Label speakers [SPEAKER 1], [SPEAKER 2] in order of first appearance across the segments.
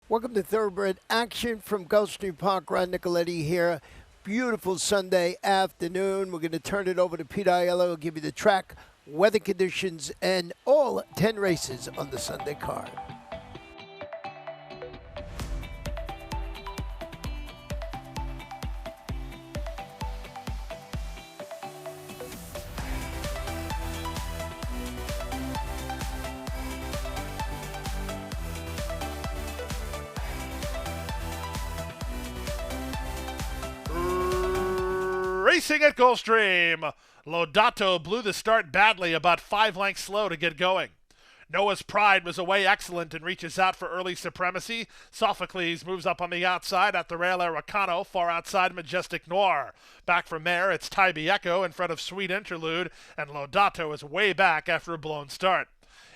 [SPEAKER 1] Welcome to Thoroughbred Action from Gulfstream Park. Ron Nicoletti here. Beautiful Sunday afternoon. We're going to turn it over to Pete Aiello. He'll give you the track, weather conditions, and all 10 races on the Sunday card.
[SPEAKER 2] Racing at Gulfstream. Lodato blew the start badly, about 5 lengths slow to get going. Noah's Pride was away excellent and reaches out for early supremacy. Sophocles moves up on the outside at the rail. Aricano far outside Majestic Noir. Back from there, it's Tybee Echo in front of Sweet Interlude, and Lodato is way back after a blown start.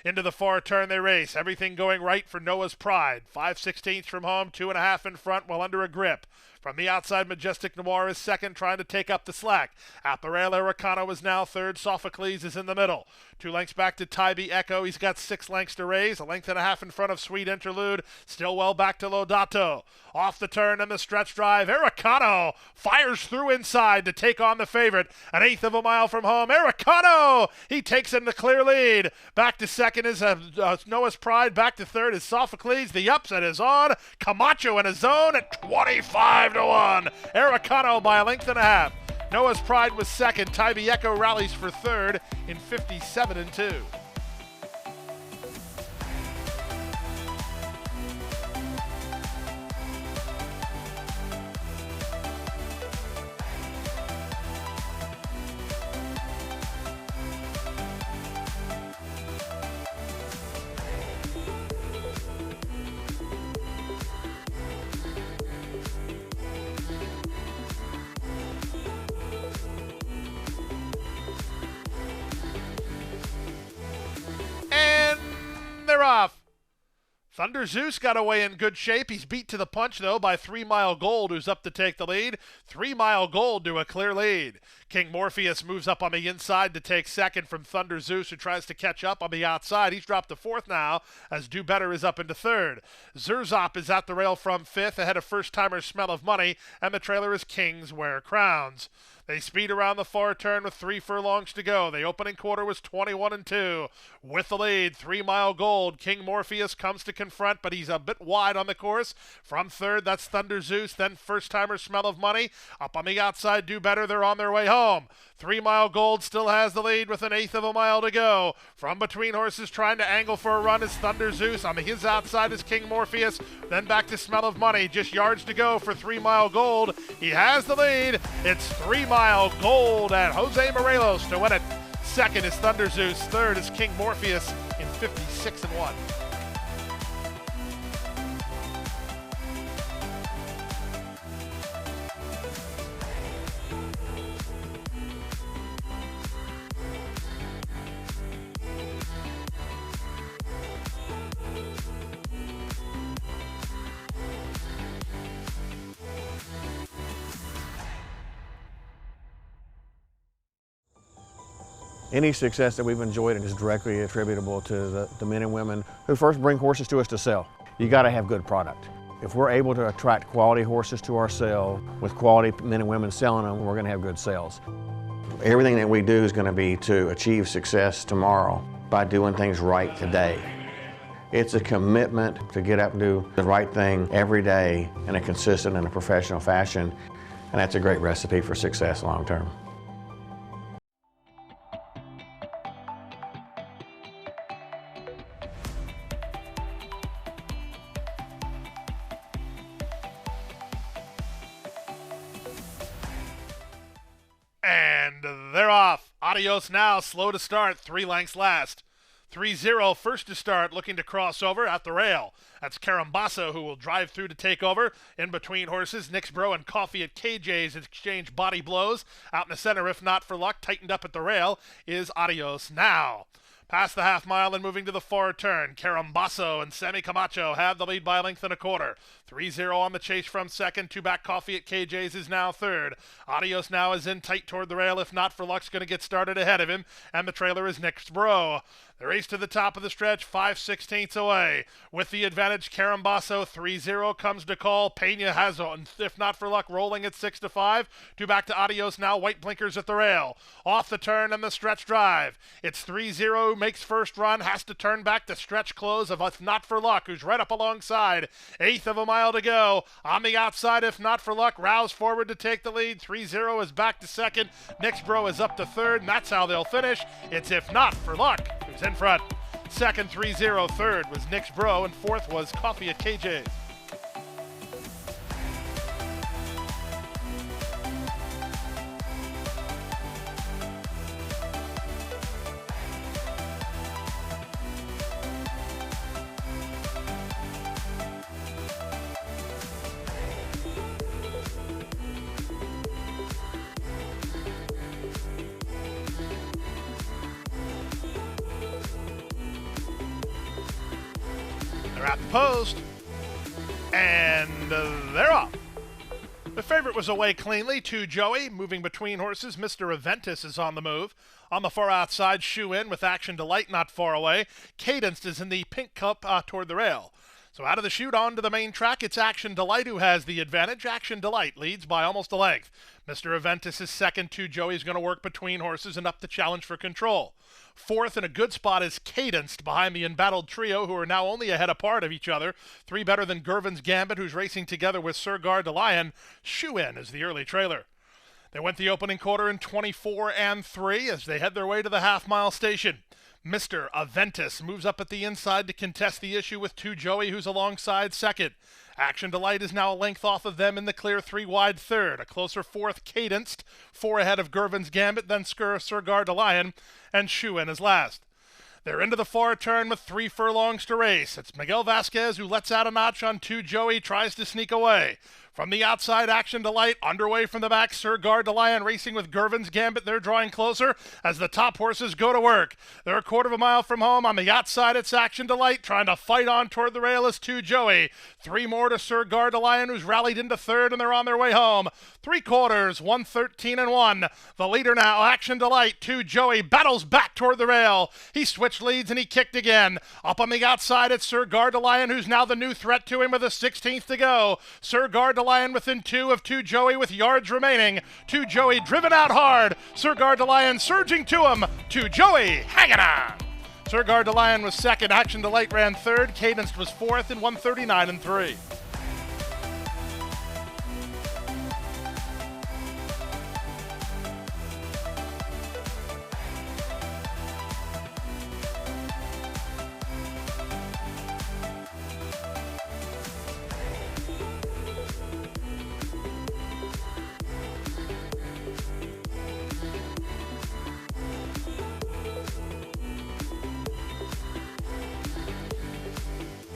[SPEAKER 2] Into the far turn they race, everything going right for Noah's Pride. 5/16 from home, 2.5 in front while under a grip. From the outside, Majestic Noir is second, trying to take up the slack. At the rail, Aricano is now third. Sophocles is in the middle. 2 lengths back to Tybee Echo. He's got 6 lengths to raise. 1.5 in front of Sweet Interlude. Still well back to Lodato. Off the turn and the stretch drive, Aricano fires through inside to take on the favorite. 1/8 of a mile from home, Aricano! He takes in the clear lead. Back to second is Noah's Pride. Back to third is Sophocles. The upset is on. Camacho in his zone at 25-1. Aricano by 1.5 lengths. Noah's Pride was second. Tybee Echo rallies for third in 57-2. They're off. Thunder Zeus got away in good shape. He's beat to the punch, though, by 3 Mile Gold, who's up to take the lead. 3 Mile Gold to a clear lead. King Morpheus moves up on the inside to take second from Thunder Zeus, who tries to catch up on the outside. He's dropped to fourth now, as Do Better is up into third. Zurzop is at the rail from fifth, ahead of first-timer Smell of Money, and the trailer is Kings Wear Crowns. They speed around the far turn with 3 furlongs to go. The opening quarter was 21-2. With the lead, 3 Mile Gold. King Morpheus comes to confront, but he's a bit wide on the course. From third, that's Thunder Zeus, then first-timer Smell of Money. Up on the outside, Do Better. They're on their way home. 3 Mile Gold still has the lead with 1/8 of a mile to go. From between horses trying to angle for a run is Thunder Zeus. On his outside is King Morpheus. Then back to Smell of Money. Just yards to go for 3 Mile Gold. He has the lead. It's 3 Mile Gold and Jose Morelos to win it. Second is Thunder Zeus. Third is King Morpheus in 56-1.
[SPEAKER 3] Any success that we've enjoyed is directly attributable to the men and women who first bring horses to us to sell. You got to have good product. If we're able to attract quality horses to our sale with quality men and women selling them, we're going to have good sales. Everything that we do is going to be to achieve success tomorrow by doing things right today. It's a commitment to get up and do the right thing every day in a consistent and a professional fashion, and that's a great recipe for success long term.
[SPEAKER 2] And they're off. Adios Now, slow to start, 3 lengths last. 3-0, first to start, looking to cross over at the rail. That's Carambasso, who will drive through to take over. In between horses, Nixbro and Coffee at KJ's exchange body blows. Out in the center, if not for luck, tightened up at the rail, is Adios Now. Past the half mile and moving to the far turn, Carambasso and Sammy Camacho have the lead by 1.25 lengths. 3-0 on the chase from second. 2 back Coffee at KJ's is now third. Adios Now is in tight toward the rail. If not for luck's going to get started ahead of him. And the trailer is Nixbro. The race to the top of the stretch, 5/16 away. With the advantage, Carambasso 3-0 comes to call. Pena has, if not for luck, rolling at 6-5. Two back to Adios now. White blinkers at the rail. Off the turn and the stretch drive. It's 3-0, makes first run, has to turn back to stretch close of If Not For Luck, who's right up alongside. Eighth of a mile to go. On the outside, If Not For Luck, roused forward to take the lead. 3-0 is back to second. Nixbro is up to third, and that's how they'll finish. It's If Not For Luck who's in front. Second, 3-0. Third was Nixbro, and fourth was Coffee at KJ's. They're at the post, and they're off. The favorite was away cleanly to Joey, moving between horses. Mr. Aventus is on the move. On the far outside, Shoe In with Action Delight not far away. Cadenced is in the pink cup toward the rail. So out of the chute onto the main track, it's Action Delight who has the advantage. Action Delight leads by almost a length. Mr. Aventus is second to Joey's going to work between horses and up the challenge for control. Fourth in a good spot is Cadenced behind the embattled trio, who are now only a head apart of each other. Three better than Gervin's Gambit, who's racing together with Sir Gard de Lion. Shoe In is the early trailer. They went the opening quarter in 24-3 as they head their way to the half-mile station. Mr. Aventus moves up at the inside to contest the issue with two Joey, who's alongside second. Action Delight is now a length off of them in the clear three wide third. A closer fourth, Cadenced, four ahead of Gervin's Gambit, then Sir Gard de Lion, and Shoe In is last. They're into the far turn with 3 furlongs to race. It's Miguel Vasquez who lets out a notch on two Joey, tries to sneak away. From the outside, Action Delight, underway from the back, Sir Gard de Lion racing with Gervin's Gambit. They're drawing closer as the top horses go to work. They're a quarter of a mile from home. On the outside, it's Action Delight trying to fight on toward the rail as two Joey. 3 more to Sir Gard de Lion, who's rallied into third, and they're on their way home. 3/4, 1:13-1. The leader now, Action Delight. Two Joey battles back toward the rail. He switched leads and he kicked again. Up on the outside, it's Sir Gard de Lion, who's now the new threat to him with a 16th to go. Sir Gard de Lion within 2 of two Joey with yards remaining. Two Joey driven out hard. Sir Gard de Lion surging to him. Two Joey hanging on. Sir Gard de Lion was second. Action Delight ran third. Cadenced was fourth in 1:39-3.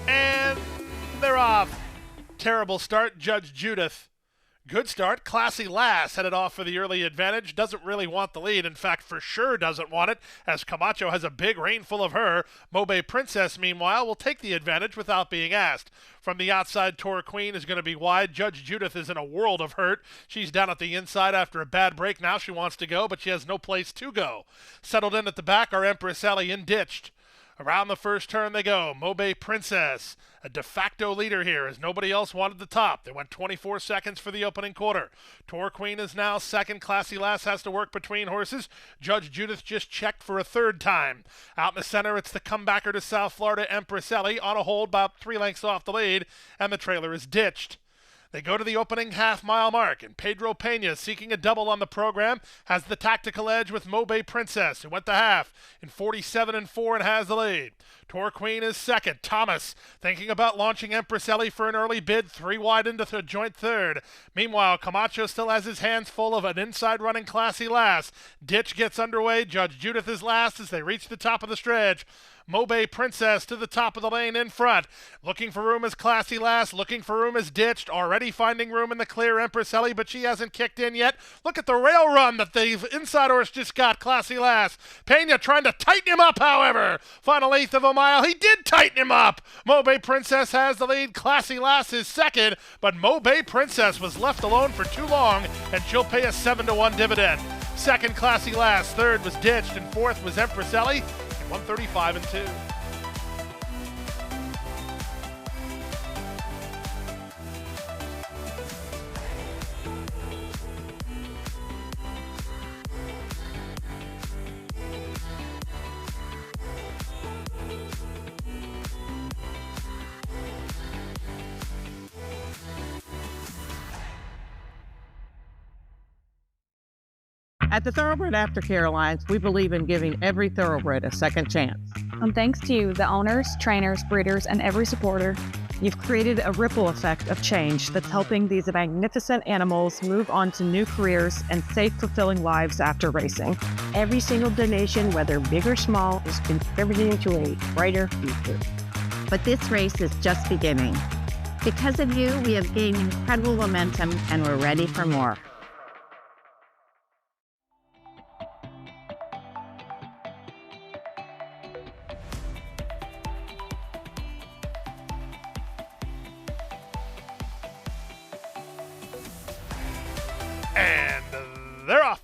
[SPEAKER 2] And they're off. Terrible start, Judge Judith. Good start. Classy Lass headed off for the early advantage. Doesn't really want the lead. In fact, for sure doesn't want it, as Camacho has a big rainful of her. Mobe Princess, meanwhile, will take the advantage without being asked. From the outside, Tor Queen is going to be wide. Judge Judith is in a world of hurt. She's down at the inside after a bad break. Now she wants to go, but she has no place to go. Settled in at the back are Empress Ellie and ditched. Around the first turn they go. Mobe Princess, a de facto leader here as nobody else wanted the top. They went 24 seconds for the opening quarter. Tor Queen is now second. Classy Lass has to work between horses. Judge Judith just checked for a third time. Out in the center, it's the comebacker to South Florida, Empress Ellie, on a hold about 3 lengths off the lead, and the trailer is ditched. They go to the opening half-mile mark, and Pedro Pena, seeking a double on the program, has the tactical edge with Mobe Princess, who went the half in 47-4 and has the lead. Tor Queen is second. Thomas thinking about launching Empress Ellie for an early bid, 3 wide into the joint third. Meanwhile, Camacho still has his hands full of an inside running Classy Lass. Ditch gets underway. Judge Judith is last as they reach the top of the stretch. Mobe Princess to the top of the lane in front. Looking for room is Classy Lass. Looking for room is ditched. Already finding room in the clear, Empress Ellie, but she hasn't kicked in yet. Look at the rail run that the inside horse just got, Classy Lass. Pena trying to tighten him up, however. Final 1/8 of a mile. He did tighten him up. Mobe Princess has the lead. Classy Lass is second, but Mobe Princess was left alone for too long, and she'll pay a 7-1 dividend. Second, Classy Lass. Third was ditched, and fourth was Empress Ellie. 135 and 2.
[SPEAKER 4] At the Thoroughbred Aftercare Alliance, we believe in giving every thoroughbred a second chance.
[SPEAKER 5] And thanks to you, the owners, trainers, breeders, and every supporter, you've created a ripple effect of change that's helping these magnificent animals move on to new careers and safe, fulfilling lives after racing.
[SPEAKER 6] Every single donation, whether big or small, is contributing to a brighter future.
[SPEAKER 7] But this race is just beginning. Because of you, we have gained incredible momentum and we're ready for more.
[SPEAKER 2] And they're off.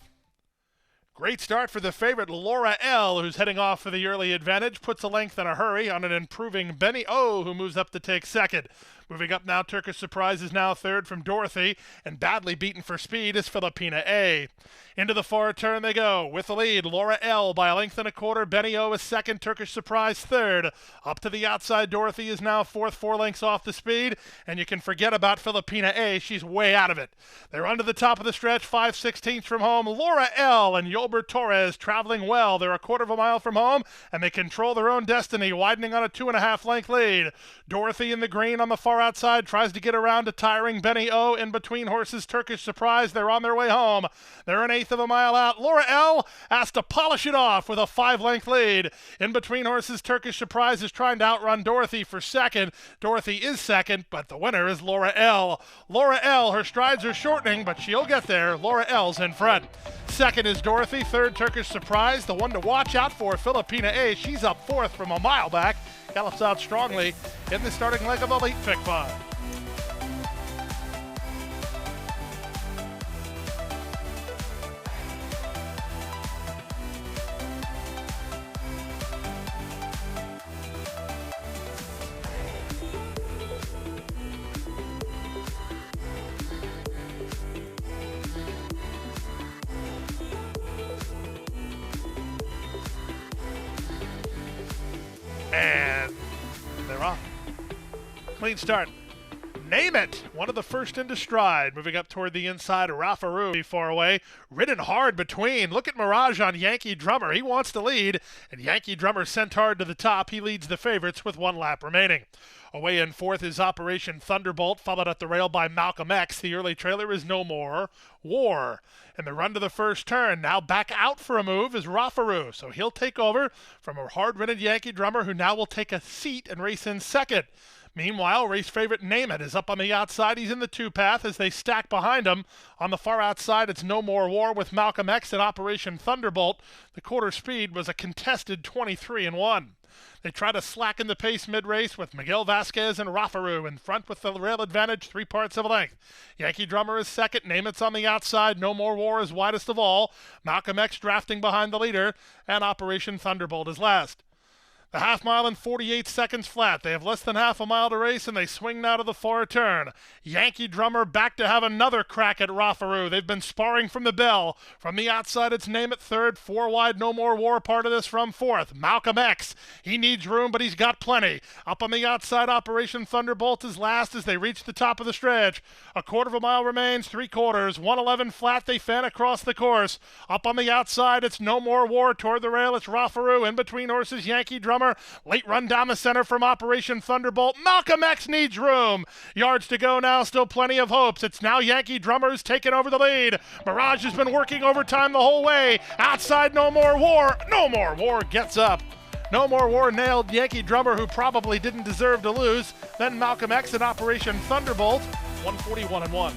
[SPEAKER 2] Great start for the favorite Laura L, who's heading off for the early advantage. Puts a length in a hurry on an improving Benny O, who moves up to take second. Moving up now, Turkish Surprise is now third from Dorothy, and badly beaten for speed is Filipina A. Into the far turn they go. With the lead, Laura L by a length and a quarter. Benny O is second. Turkish Surprise third. Up to the outside, Dorothy is now fourth, 4 lengths off the speed. And you can forget about Filipina A. She's way out of it. They're under the top of the stretch, 5/16 from home. Laura L and Yolbert Torres traveling well. They're a quarter of a mile from home, and they control their own destiny, widening on a 2.5 length lead. Dorothy in the green on the far outside tries to get around to tiring Benny O. In between horses, Turkish Surprise. They're on their way home. They're an eighth of a mile out. Laura L has to polish it off with a 5-length lead. In between horses, Turkish Surprise is trying to outrun Dorothy for second. Dorothy is second, but the winner is Laura L. Laura L, her strides are shortening, but she'll get there. Laura L's in front. Second is Dorothy. Third, Turkish Surprise. The one to watch out for, Filipina A. She's up fourth from a mile back. Gallops out strongly in the starting leg of the late pick 5. And they're off. Clean start. Name It, one of the first into stride. Moving up toward the inside, Rafaru far away. Ridden hard between. Look at Mirage on Yankee Drummer. He wants to lead, and Yankee Drummer sent hard to the top. He leads the favorites with 1 lap remaining. Away in fourth is Operation Thunderbolt, followed at the rail by Malcolm X. The early trailer is No More War. And the run to the first turn, now back out for a move, is Rafaru. So he'll take over from a hard-ridden Yankee Drummer, who now will take a seat and race in second. Meanwhile, race favorite Name It is up on the outside. He's in the 2-path as they stack behind him. On the far outside, it's No More War with Malcolm X and Operation Thunderbolt. The quarter speed was a contested 23-1. They try to slacken the pace mid-race with Miguel Vasquez and Rafaru in front with the rail advantage, 3 parts of a length. Yankee Drummer is second. Name It's on the outside. No More War is widest of all. Malcolm X drafting behind the leader, and Operation Thunderbolt is last. The half mile in 48 seconds flat. They have less than half a mile to race, and they swing now to the far turn. Yankee Drummer back to have another crack at Rafaru. They've been sparring from the bell. From the outside, it's Name It third. 4 wide, No More War part of this from fourth. Malcolm X. He needs room, but he's got plenty. Up on the outside, Operation Thunderbolt is last as they reach the top of the stretch. A quarter of a mile remains, 3/4. 1:11 flat. They fan across the course. Up on the outside, it's No More War toward the rail. It's Rafaru. In between horses, Yankee Drummer. Late run down the center from Operation Thunderbolt. Malcolm X needs room. Yards to go now, still plenty of hopes. It's now Yankee Drummer who's taken over the lead. Mirage has been working overtime the whole way. Outside, No More War. No More War gets up. No More War nailed Yankee Drummer, who probably didn't deserve to lose. Then Malcolm X and Operation Thunderbolt, 141-1.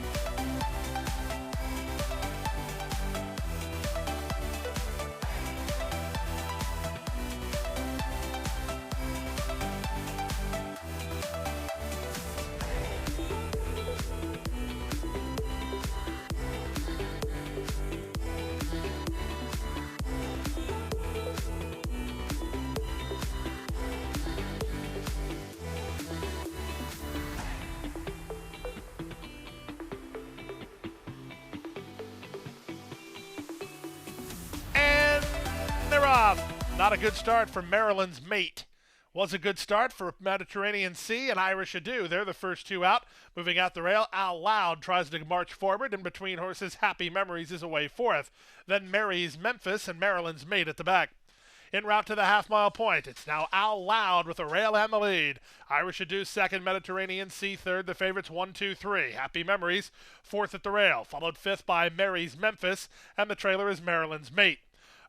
[SPEAKER 2] Not a good start for Maryland's Mate. Was a good start for Mediterranean Sea and Irish Ado. They're the first two out. Moving out the rail, Al Loud tries to march forward. In between horses, Happy Memories is away fourth. Then Mary's Memphis and Maryland's Mate at the back. En route to the half-mile point, it's now Al Loud with the rail and the lead. Irish Ado second, Mediterranean Sea third. The favorites 1, 2, 3. Happy Memories fourth at the rail, followed fifth by Mary's Memphis, and the trailer is Maryland's Mate.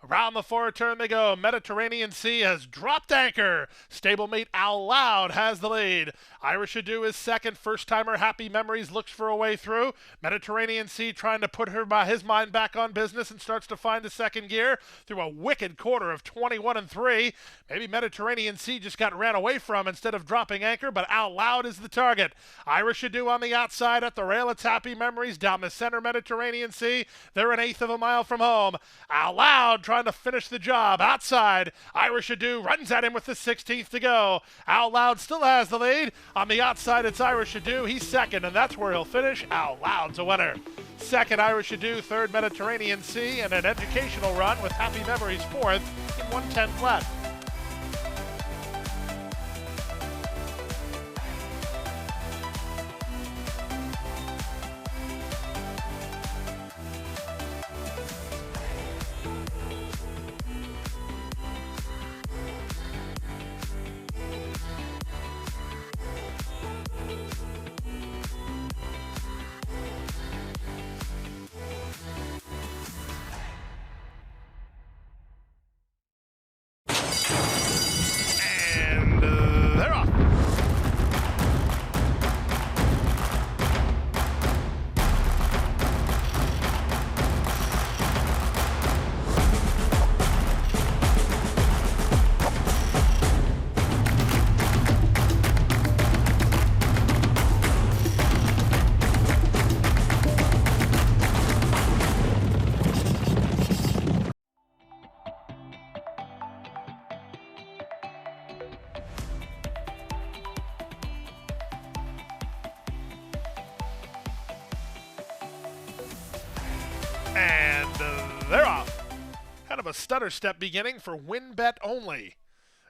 [SPEAKER 2] Around the forward turn they go. Mediterranean Sea has dropped anchor. Stablemate Al Loud has the lead. Irish Ado is second. First-timer Happy Memories looks for a way through. Mediterranean Sea trying to put his mind back on business and starts to find a second gear through a wicked quarter of 21-3. Maybe Mediterranean Sea just got ran away from instead of dropping anchor, but Al Loud is the target. Irish Ado on the outside at the rail. It's Happy Memories down the center. Mediterranean Sea. They're an eighth of a mile from home. Al Loud trying to finish the job. Outside, Irish Ado runs at him with the 16th to go. Al Loud still has the lead. On the outside, it's Irish Ado. He's second, and that's where he'll finish. Al Loud's a winner. Second, Irish Ado. Third, Mediterranean Sea. And an educational run with Happy Memories fourth in 1:10 flat. They're off. And they're off. Kind of a stutter step beginning for WinBet only.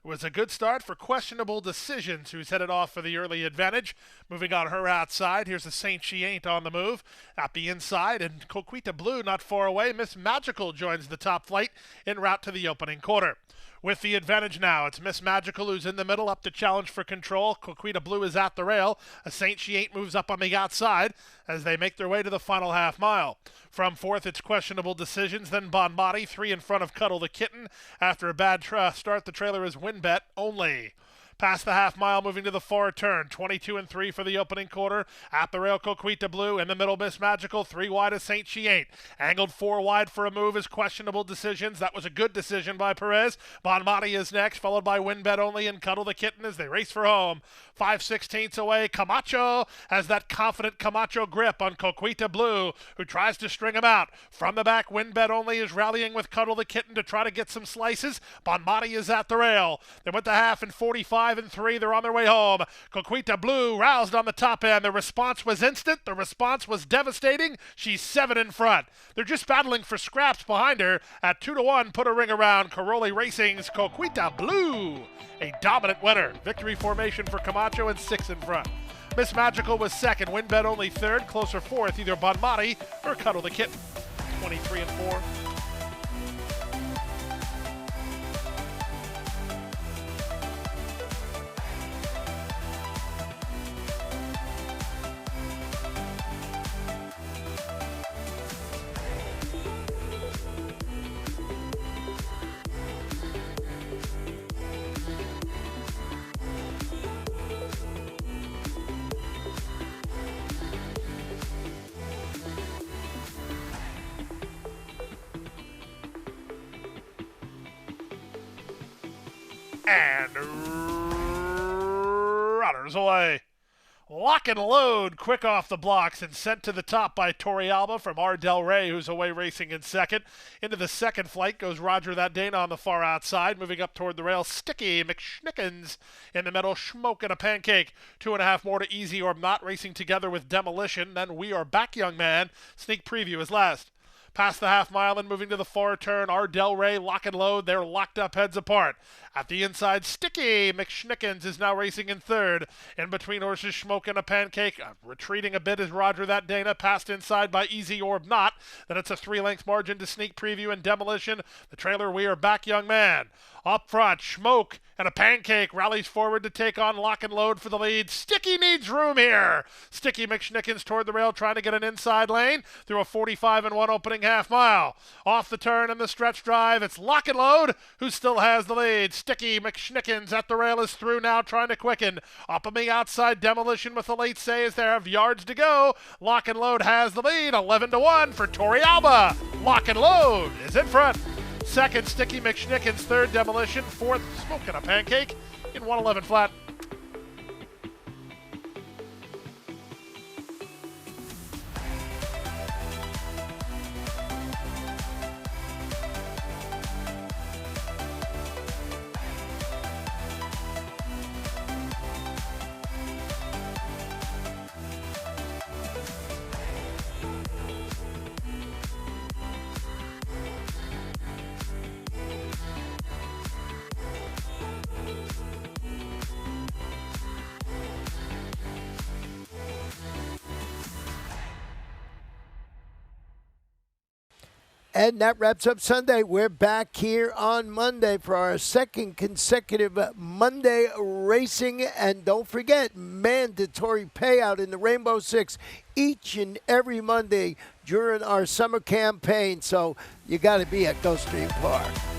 [SPEAKER 2] It was a good start for Questionable Decisions, who's headed off for the early advantage. Moving on her outside, here's the Saint She Ain't on the move. At the inside, and Coquita Blue not far away. Miss Magical joins the top flight en route to the opening quarter. With the advantage now, it's Miss Magical who's in the middle, up to challenge for control. Coquita Blue is at the rail. A Saint She Ain't moves up on the outside as they make their way to the final half mile. From fourth, it's Questionable Decisions, then Bon Mati, three in front of Cuddle the Kitten. After a bad start, the trailer is WinBet only. Past the half mile, moving to the forward turn. 22-3 for the opening quarter. At the rail, Coquita Blue. In the middle, Miss Magical. Three wide is Saint She Ain't. Angled four wide for a move is Questionable Decisions. That was a good decision by Perez. Bon Mati is next, followed by WinBet only and Cuddle the Kitten as they race for home. 5/16 away. Camacho has that confident Camacho grip on Coquita Blue, who tries to string him out. From the back, WinBet only is rallying with Cuddle the Kitten to try to get some slices. Bon Mati is at the rail. They went to half in 45-3. They're on their way home. Coquita Blue roused on the top end. The response was instant. The response was devastating. She's 7 in front. They're just battling for scraps behind her. At 2-1, put a ring around Caroli Racing's Coquita Blue. A dominant winner. Victory formation for Camacho and 6 in front. Miss Magical was second. WinBet only third. Closer fourth, either Bon Mati or Cuddle the Kitten. 23-4. And runners away. Lock and load, quick off the blocks and sent to the top by Torrealba from R. Del Rey, who's away racing in second. Into the second flight goes Roger That Dana on the far outside, moving up toward the rail. Sticky McSchnickens in the middle, Smoking a Pancake. 2.5 more to Easy or Not, racing together with Demolition. Then We Are Back, Young Man. Sneak preview is last. Past the half mile and moving to the far turn, our Del Rey lock and load. They're locked up heads apart. At the inside, Sticky McSchnickens is now racing in third. In between horses, Schmoke and a Pancake. Retreating a bit is Roger That Dana. Passed inside by Easy Orb Not. Then it's a 3-length margin to Sneak Preview and Demolition. The trailer, We Are Back, Young Man. Up front, Schmoke and a Pancake rallies forward to take on Lock and Load for the lead. Sticky needs room here. Sticky McSchnickens toward the rail, trying to get an inside lane through a 45-1 opening half mile. Off the turn and the stretch drive, it's Lock and Load who still has the lead. Sticky McSchnickens at the rail is through now, trying to quicken. Up on the outside, Demolition with the late say as they have yards to go. Lock and Load has the lead, 11-1 for Tori Alba. Lock and Load is in front. Second, Sticky McSchnickens. Third, Demolition. Fourth, Smoke and a Pancake in 111 flat.
[SPEAKER 1] And that wraps up Sunday. We're back here on Monday for our second consecutive Monday racing. And don't forget, mandatory payout in the Rainbow Six each and every Monday during our summer campaign. So you got to be at Gulfstream Park.